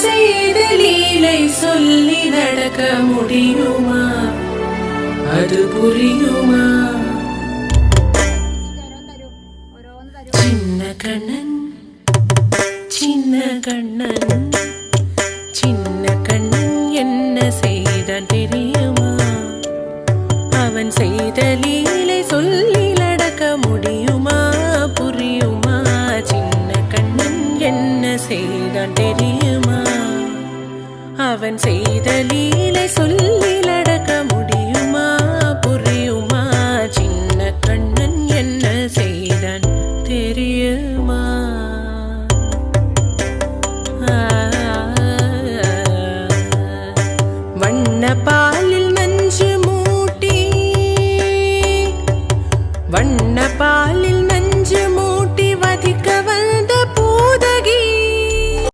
செய்த லீலை சொல்லி நடக்க முடியுமா? அது புரியுமா? சின்ன கண்ணன் சின்ன கண்ணன் சின்ன கண்ணன் என்ன செய்தான் தெரியுமா? அவன் செய்த லீலை சொல்லி நடக்க முடியுமா? புரியுமா? சின்ன கண்ணன் என்ன செய்தான் தெரியுமா? அவன் செய்த லீலை சொல்லி நடக்க